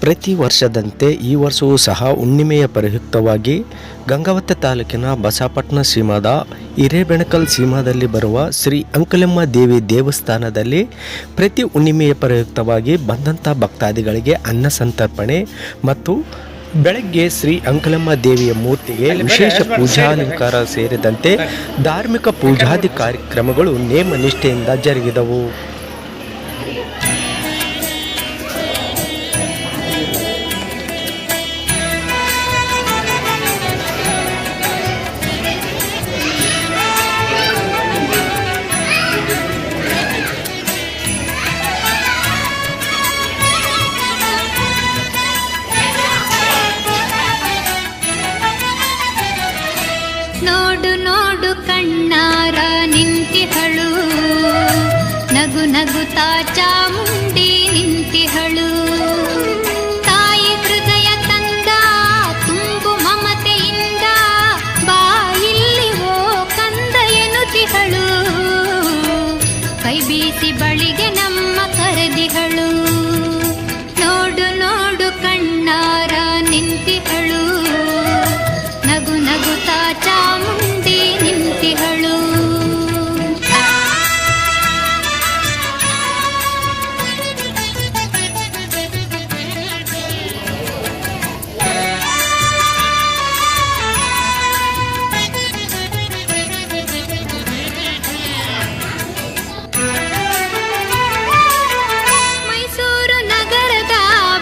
ಪ್ರತಿ ವರ್ಷದಂತೆ ಈ ವರ್ಷವೂ ಸಹ ಹುಣ್ಣಿಮೆಯ ಪ್ರಯುಕ್ತವಾಗಿ ಗಂಗಾವತಿ ತಾಲೂಕಿನ ಬಸವಪಟ್ಟಣ ಸೀಮಾದ ಹಿರೇಬೆಣಕಲ್ ಸೀಮಾದಲ್ಲಿ ಬರುವ ಶ್ರೀ ಅಂಕಲೆಮ್ಮ ದೇವಿ ದೇವಸ್ಥಾನದಲ್ಲಿ ಪ್ರತಿ ಹುಣ್ಣಿಮೆಯ ಪ್ರಯುಕ್ತವಾಗಿ ಬಂದಂಥ ಭಕ್ತಾದಿಗಳಿಗೆ ಅನ್ನ ಸಂತರ್ಪಣೆ ಮತ್ತು ಬೆಳಗ್ಗೆ ಶ್ರೀ ಅಂಕಲೆಮ್ಮ ದೇವಿಯ ಮೂರ್ತಿಗೆ ವಿಶೇಷ ಪೂಜಾಲಂಕಾರ ಸೇರಿದಂತೆ ಧಾರ್ಮಿಕ ಪೂಜಾದಿ ಕಾರ್ಯಕ್ರಮಗಳು ನೇಮ ನಿಷ್ಠೆಯಿಂದ ಜರುಗಿದವು. ನೋಡು ನೋಡು ಕಣ್ಣಾರ ನಿಂತಿಹಳು, ನಗು ನಗುತ್ತಾ ಚಾಮುಂಡಿ ನಿಂತಿಹಳು. ತಾಯಿ ಹೃದಯ ತಂದ ತುಂಬು ಮಮತೆಯಿಂದ ಬಾಯಿಲ್ಲಿ ಓ ಕಂದ ಎನ್ನುತ್ತಿಹಳು. ಕೈ ಬೀಸಿ ಬಳಿಗೆ ನಮ್ಮ ಕರೆದಿಹಳು. ನೋಡು ನೋಡು ಕಣ್ಣಾರ ನಿಂತಿಹಳು, ನಗು ನಗುತ್ತಾ ಚಾಮುಂಡಿ ನಿಂತಿಹಳು. ಮೈಸೂರು ನಗರದ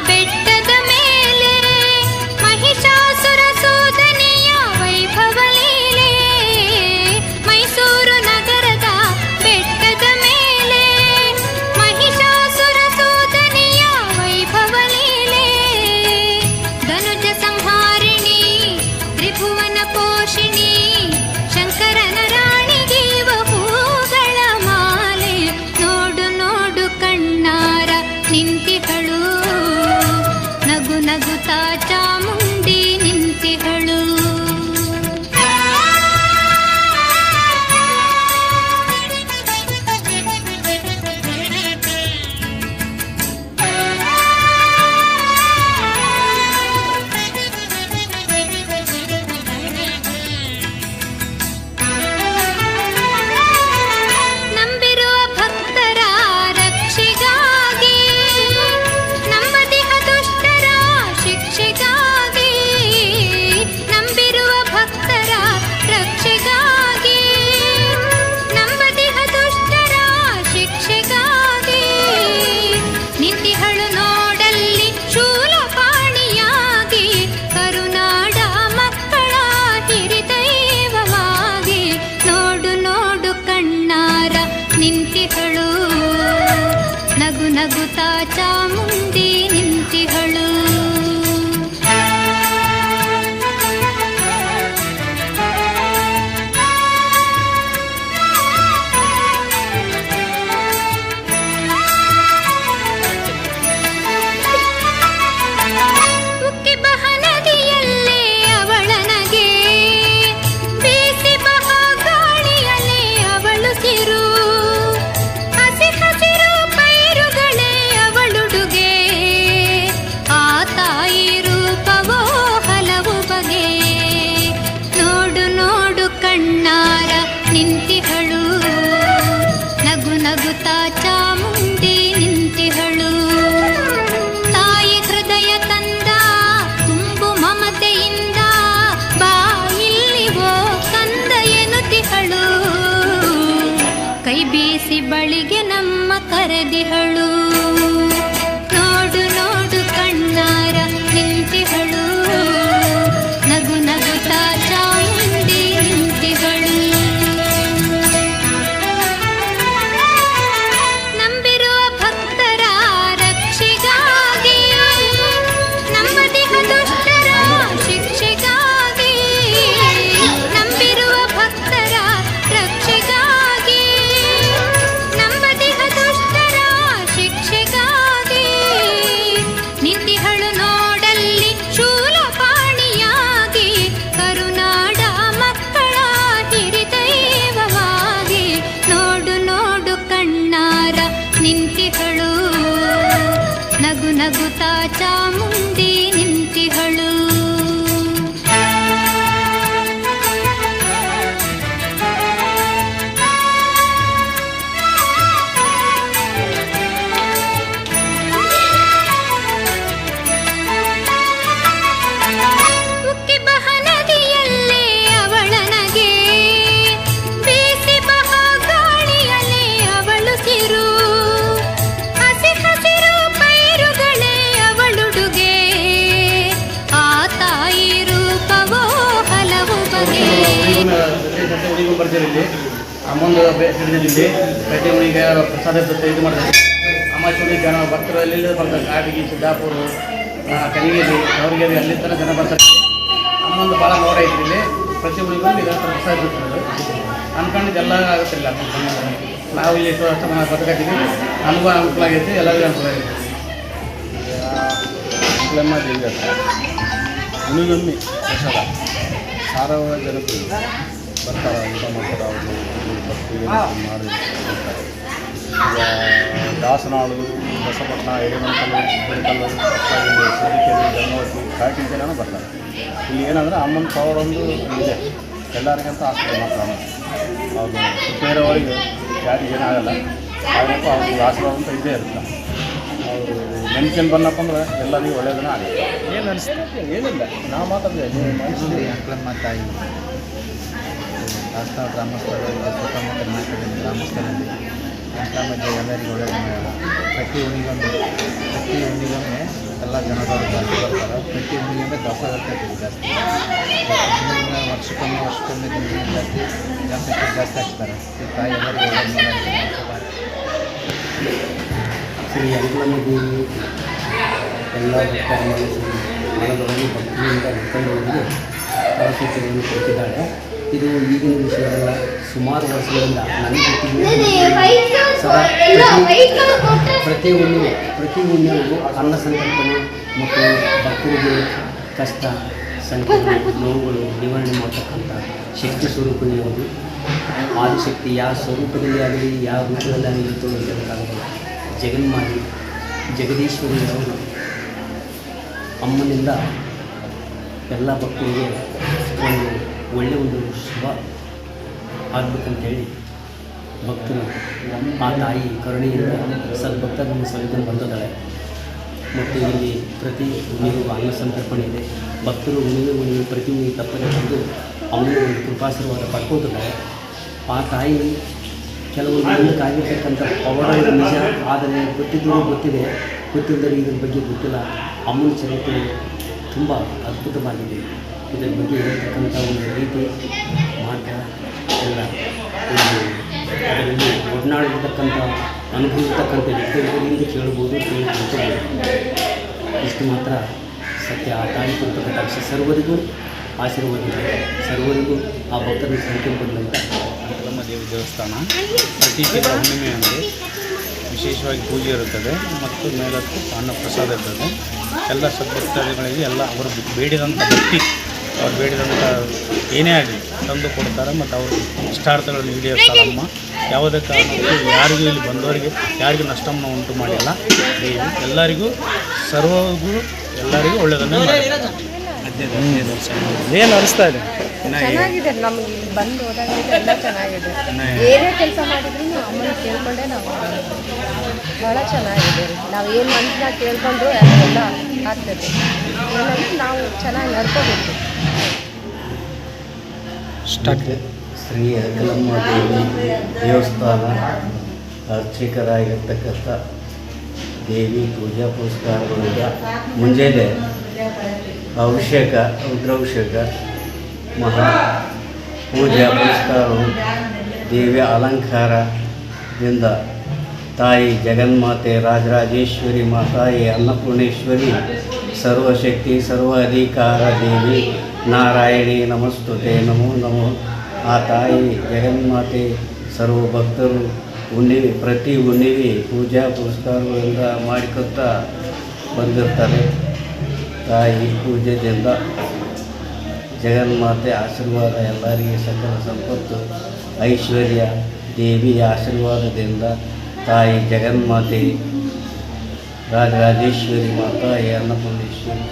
ಬೆಟ್ಟದ ಮೇಲೆ ಮಹಿಷಾಸುರ ಸೋದನೆಯ ವೈಭವ ಲೀಲೆ. ಮೈಸೂರು ನಗರದ ಬೆಟ್ಟದ ಮೇಲೆ ಮಹಿಷಾಸುರ ಸೋದನೆಯ ವೈಭವ ಲೀಲೆ. ಧನುಜ ಸಂಹಾರಿಣಿ ತ್ರಿಭುವನ ಪೋಷಿಣಿ ಶಂಕರನ ರಾಣಿಗೀವ ಹೂಗಳ ಮಾಲೆ. ನೋಡು ನೋಡು ಕಣ್ಣಾರ ನಿಂತಿಹಳು, ನಗು ನಗುತ್ತಾ ಚಾಮುಂಡಿ ನಿಂತಿಹಳು. ನಂಬಿರುವ ಭಕ್ತರ ರಕ್ಷೆಗಾಗಿ, ನಂಬದಿಹ ದುಷ್ಟರ ಶಿಕ್ಷೆಗಾಗಿ. ನಂಬಿರುವ ಭಕ್ತರ ರಕ್ಷೆಗಾಗಿ, ನಂಬದಿಹ ದುಷ್ಟರ ಶಿಕ್ಷೆಗಾಗಿ. ನಿಂತಿಹಳು ನೋಡಲ್ಲಿ ಶೂಲಪಾಣಿಯಾಗಿ, ಕರುನಾಡ ಮಕ್ಕಳ ಹಿರಿದೈವವಾಗಿ. ನೋಡು ನೋಡು ಕಣ್ಣಾರ ನಿಂತಿಹಳು, ನಗು ನಗುತ್ತಾ ಚಾಮುಂಡಿ ನಿಂತಿಹಳು. ಉಕ್ಕಿ ಬಹ ನದಿಯಲ್ಲೇ ಅವಳನಗೆ, ಬೀಸಿ ಬಹ ಗಾಳಿಯಲ್ಲೇ ಅವಳು ಸಿರು. ಹಸಿ ಹಸಿರು ಪೈರುಗಳೇ ಅವಳುಡುಗೆ, ಆ ತಾಯಿ ರೂಪವೋ ಹಲವು ಬಗೆ. ನೋಡು ನೋಡು ಕಣ್ಣಾರ ನಿಂತಿಹಳು, ನಗು ನಗುತ್ತಾ ಚಾಮುಂಡಿ ನಿಂತಿಹಳು. ತಾಯಿ ಹೃದಯ ತಂದ ತುಂಬು ಮಮತೆಯಿಂದ ಬಾಯಿಲ್ಲಿ ಓ ಕಂದ ಎನ್ನುತ್ತಿಹಳು. ಕೈ ಬೀಸಿ ಬಳಿಗೆ ನಮ್ಮ ಕರೆದಿಹಳು. ನೋಡು ನೋಡು ಕಣ್ಣಾರ ನಿಂತಿಹಳು, ನಗು ನಗುತ್ತಾ ಚಾಮುಂಡಿ ನಿಂತಿಹಳು. ನಂಬಿರುವ ಭಕ್ತರ ರಕ್ಷೆಗಾಗಿ, ನಂಬದಿಹ ದುಷ್ಟರ ಶಿಕ್ಷೆಗಾಗಿ. ನಂಬಿರುವ ಭಕ್ತರ ರಕ್ಷೆಗಾಗಿ, ನಂಬದಿಹ ದುಷ್ಟರ ಶಿಕ್ಷೆಗಾಗಿ. ನಿಂತಿಹಳು ನೋಡಲ್ಲಿ ಶೂಲಪಾಣಿಯಾಗಿ, ಕರುನಾಡ ಮಕ್ಕಳ ಹಿರಿದೈವವಾಗಿ. ನೋಡು ನೋಡು ಕಣ್ಣಾರ ನಿಂತಿಹಳು, ನಗು ನಗು ನಗುತ್ತಾ ಚಾಮುಂಡಿ ನಿಂತಿಹಳು. ಬರ್ತೀರಿ ಅಮ್ಮಂದು ಹಿಡಿದಿಲ್ಲಿ ಕಟ್ಟಿ ಉಣಿಗೆ ಪ್ರಸಾದ ಇದು ಮಾಡ್ತಾರೆ. ಅಮಾಚೂರಿ ಜನ ಭಕ್ತರು ಎಲ್ಲಿ ಬರ್ತಾರೆ, ಕಾಟಿಗೆ, ಸಿದ್ದಾಪುರ, ಕನಿಗೇರಿ, ಅವ್ರಿಗೆ ಅಲ್ಲಿ ತನಕ ಜನ ಬರ್ತಾರೆ. ಅಮ್ಮಂದು ಭಾಳ ನೋಡ ಐತ್ರಿ ಇಲ್ಲಿ. ಪ್ರತಿ ಉಣಿಗೂ ಈಗ ಪ್ರಸಾದ ಇರ್ತದೆ. ಅನ್ಕೊಂಡಿದ್ದು ಎಲ್ಲ ಆಗುತ್ತಿಲ್ಲ. ನಾವು ಇಲ್ಲಿ ಎಷ್ಟು ವರ್ಷ ಬದುಕತ್ತೀವಿ, ನಮಗೂ ಅನುಕೂಲ ಆಗೈತಿ, ಎಲ್ಲರಿಗೂ ಅನುಕೂಲ ಆಗೈತಿ. ಅಂಕಲಮ್ಮ ದೇವಿ ಹತ್ರ ಉಣಿಗೊಮ್ಮೆ ಪ್ರಸಾದ ಸಾರವ ಜನರು ಬರ್ತಾರೆ, ಊಟ ಮಾಡ್ತಾರೆ. ಅವರು ಭಕ್ತಿಗೆ ಮಾಡಿ ಬರ್ತಾರೆ. ಈಗ ದಾಸನಾಳು, ಬಸಪಟ್ಟಣ, ಹಿರೇಮಂಕಲ್ಲು, ಬೆಳಕಲ್ಲು, ಸಿರಿಕೆರೆ, ಗಂಗಾವತಿ, ಕಾಟಿನ ಜನನೂ ಬರ್ತಾರೆ. ಇಲ್ಲಿ ಏನಂದರೆ ಅಮ್ಮನ ಪವರ್ ಒಂದು ಇದೆ, ಎಲ್ಲರಿಗಂತ ಆಸ್ಪತ್ರೆ ಮಾತ್ರ. ಅವರು ಬೇರೆ ಒಳಗೆ ಯಾರಿಗೆ ಏನಾಗಲ್ಲ, ಆಗಪ್ಪ ಅವ್ರಿಗೆ ಆಶೀರ್ವಾದ ಅಂತ ಇದ್ದೇ ಇರುತ್ತೆ. ಅವರು ನೆನ್ಕೊಂಡು ಬಂದಪ್ಪ ಅಂದ್ರೆ ಎಲ್ಲರಿಗೂ ಒಳ್ಳೆಯದನ್ನ ಆಗುತ್ತೆ. ಏನು ಅನಿಸ್ತದೆ ಏನಿಲ್ಲ, ನಾವು ಮಾತಾಡಿದೆ ಮನುಷ್ಯರು. ಅಂಕಲಮ್ಮ ತಾಯಿ ರಾಷ್ಟ್ರ ಗ್ರಾಮಸ್ಥರು ಸುತ್ತಮುತ್ತ ನಾಲ್ಕು ಗ್ರಾಮಸ್ಥರಲ್ಲಿ ಅಂಕಲಮ್ಮ ಎಲ್ಲರಿಗೂ ಒಳ್ಳೆಯದು ಮಾಡೋದು. ಪ್ರತಿ ಉಣಿಗೊಮ್ಮೆ ಎಲ್ಲ ಜನಗಳು ಜಾಸ್ತಿ ಬರ್ತಾರೆ. ಪ್ರತಿ ಉಣಿಗೊಮ್ಮೆ ದಸ ಆಗ್ತೈತಿ ಜಾಸ್ತಿ. ವರ್ಷಕ್ಕೊಮ್ಮೆ ದಿನ ಜಾಸ್ತಿ ಆಗ್ತಾರೆ. ಈ ತಾಯಿ ಎಲ್ಲರಿಗೂ ಒಳ್ಳೆಯದು ಮಾಡೋದು. ಶ್ರೀ ಅಂಕಲಮ್ಮ ದೇವಿ ಎಲ್ಲ ಮನಗಳನ್ನು ಭಕ್ತಿಯಿಂದ ಹಿಡ್ಕೊಂಡವರಿಗೆ ಅವಶ್ಯಕತೆಯನ್ನು ಕೊಟ್ಟಿದ್ದಾಳೆ. ಇದು ಈಗಿನ ವಿಷಯವಲ್ಲ, ಸುಮಾರು ವರ್ಷಗಳಿಂದ ನನಗೆ ಪ್ರತಿ ಹುಣ್ಣಿಮೆಗೂ ಅನ್ನ ಸಂಕಲ್ಪನೆ ಮತ್ತು ಭಕ್ತರಿಗೆ ಕಷ್ಟ ಸಂಕಟ ನೋವುಗಳು ನಿವಾರಣೆ ಮಾಡತಕ್ಕಂಥ ಶಕ್ತಿ ಸ್ವರೂಪನೇ ಹೌದು. ಆದಿಶಕ್ತಿ ಯಾವ ಸ್ವರೂಪದಲ್ಲಿ ಆಗಲಿ ಯಾವ ರೂಪದಲ್ಲಿ ಆಗಲಿ ತೋರಿಸಬೇಕಾಗಲ್ಲ. ಜಗನ್ಮಾಯಿ ಜಗದೀಶ್ವರಿ ಅವರು ಅಮ್ಮನಿಂದ ಎಲ್ಲ ಭಕ್ತರಿಗೆ ಒಂದು ಶುಭ ಆಗಬೇಕಂತೇಳಿ ಭಕ್ತರು ಆ ತಾಯಿ ಕರುಣೆಯಿಂದ ಸದ್ಭಕ್ತರನ್ನು ಸವಿಕೊಂಡು ಬಂದಿದ್ದಾಳೆ. ಮತ್ತು ಇಲ್ಲಿ ಪ್ರತಿ ಹುಣ್ಣಿಗೂ ಅನ್ನ ಸಂತರ್ಪಣೆ ಇದೆ. ಭಕ್ತರು ಹುಣ್ಣಿಮೆ ಪ್ರತಿ ಹುಣ್ಣಿಮೆ ತಪ್ಪದೆ ಬಂದು ಅಮ್ಮನ ಒಂದು ಕೃಪಾಶೀರ್ವಾದ ಪಡ್ಕೊತಿದ್ದಾರೆ. ಆ ತಾಯಿ ಕೆಲವೊಂದು ಮುಂದಕ್ಕಾಗಿರ್ತಕ್ಕಂಥ ಪವಾಡಗಳು ನಿಜ, ಆದರೆ ಗೊತ್ತಿದೆ, ಗೊತ್ತಿದ್ದರೆ ಇದ್ರ ಬಗ್ಗೆ ಗೊತ್ತಿಲ್ಲ. ಅಮ್ಮನ ಚರಿತ್ರೆ ತುಂಬ ಅದ್ಭುತವಾಗಿದೆ. ಇದರ ಬಗ್ಗೆ ಇರತಕ್ಕಂಥ ಒಂದು ರೀತಿ ಮಾತ್ರ ಎಲ್ಲ ಒಂದು ಅದರಲ್ಲಿ ಒಡನಾಡಿರ್ತಕ್ಕಂಥ ಅನುಭವ ಇರ್ತಕ್ಕಂಥ ವ್ಯಕ್ತಿಗಳಿಂದ ಕೇಳ್ಬೋದು, ತಿಳ್ಕೊಳ್ಬೋದು. ಇಷ್ಟು ಮಾತ್ರ ಸತ್ಯ. ಆ ತಾಯಿ ಕೊಡ್ತಕ್ಕಂಥ ಸರ್ವರಿಗೂ ಆಶೀರ್ವಾದ, ಸರ್ವರಿಗೂ ಆ ಭಕ್ತರನ್ನು ಸಂಖ್ಯೆಪಡಲಂತ ಅಂಕಲಮ್ಮ ದೇವಿ ದೇವಸ್ಥಾನ ಪ್ರತಿ ಹುಣ್ಣಿಮೆ ಅಂದರೆ ವಿಶೇಷವಾಗಿ ಪೂಜೆ ಇರುತ್ತದೆ ಮತ್ತು ಮೇಲತ್ತು ಅನ್ನ ಪ್ರಸಾದ ಇರ್ತದೆ. ಎಲ್ಲ ಸದ್ಭಕ್ತರಿಗೆ ಎಲ್ಲ ಅವರು ಬೇಡಿದಂಥ ಭಕ್ತಿ, ಅವ್ರು ಬೇಡಿದಂಥ ಏನೇ ಆಗಲಿ ತಂದು ಕೊಡ್ತಾರೆ. ಮತ್ತು ಅವರು ಇಷ್ಟಾರ್ಥಗಳನ್ನು ಈಡೇರಿಸ್ತಾರಮ್ಮ. ಯಾವುದೇ ಕಾರಣಕ್ಕೂ ಯಾರಿಗೂ ಇಲ್ಲಿ ಬಂದವರಿಗೆ ಯಾರಿಗೂ ನಷ್ಟವನ್ನು ಉಂಟು ಮಾಡಿಲ್ಲ ದೇವಿ. ಎಲ್ಲರಿಗೂ ಸರ್ವಗೂ ಎಲ್ಲರಿಗೂ ಒಳ್ಳೆಯದನ್ನು ಮಾಡಿದ್ದಾರೆ. ಏನು ಅನಿಸ್ತಾ ಇದೆ? ಚೆನ್ನಾಗಿದೆ. ನಮ್ಗೆ ಇಲ್ಲಿ ಬಂದು ಹೋದಾಗ ಎಲ್ಲ ಚೆನ್ನಾಗಿದೆ. ಏನೇ ಕೆಲಸ ಮಾಡಿದ್ರು ಅಮ್ಮನ ಕೇಳ್ಕೊಂಡೆ ನಾವು ಭಾಳ ಚೆನ್ನಾಗಿದೆ. ನಾವು ಏನು ಮನಸ್ಸಿನಾಗ ಕೇಳ್ಕೊಂಡು ಎಲ್ಲ ಆಗ್ತದೆ. ಏನಂದ್ರೆ ನಾವು ಚೆನ್ನಾಗಿ ನಡ್ಕೋಬೇಕು. ಶ್ರೀ ಅಂಕಲಮ್ಮ ದೇವಿ ದೇವಸ್ಥಾನ ಅರ್ಚಕರಾಗಿರ್ತಕ್ಕಂಥ ದೇವಿ ಪೂಜಾ ಪುರಸ್ಕಾರಗಳಿಂದ ಮುಂಜಾನೆ ಅಭಿಷೇಕ, ರುದ್ರಾಭಿಷೇಕ, ಮಹಾ ಪೂಜಾ ಪುರಸ್ಕಾರವು ದೇವಿಯ ಅಲಂಕಾರದಿಂದ ತಾಯಿ ಜಗನ್ಮಾತೆ ರಾಜರಾಜೇಶ್ವರಿ ಮಾತಾಯಿ ಅನ್ನಪೂರ್ಣೇಶ್ವರಿ ಸರ್ವಶಕ್ತಿ ಸರ್ವ ಅಧಿಕಾರ ದೇವಿ ನಾರಾಯಣಿ ನಮಸ್ತುತೆ ನಮೋ ನಮೋ. ಆ ತಾಯಿ ಜಗನ್ಮಾತೆ ಸರ್ವ ಭಕ್ತರು ಪ್ರತಿ ಹುಣ್ಣಿಮೆ ಪೂಜಾ ಪುರಸ್ಕಾರಗಳಿಂದ ಮಾಡಿಕೊಳ್ತಾ ಬಂದಿರ್ತಾರೆ. ತಾಯಿ ಪೂಜೆಯಿಂದ ಜಗನ್ಮಾತೆ ಆಶೀರ್ವಾದ ಎಲ್ಲರಿಗೆ ಸಕಲ ಸಂಪತ್ತು ಐಶ್ವರ್ಯ ದೇವಿಯ ಆಶೀರ್ವಾದದಿಂದ ತಾಯಿ ಜಗನ್ಮಾತೆ राजराजेश्वरी माता या अन्नपूर्णेश्वरी।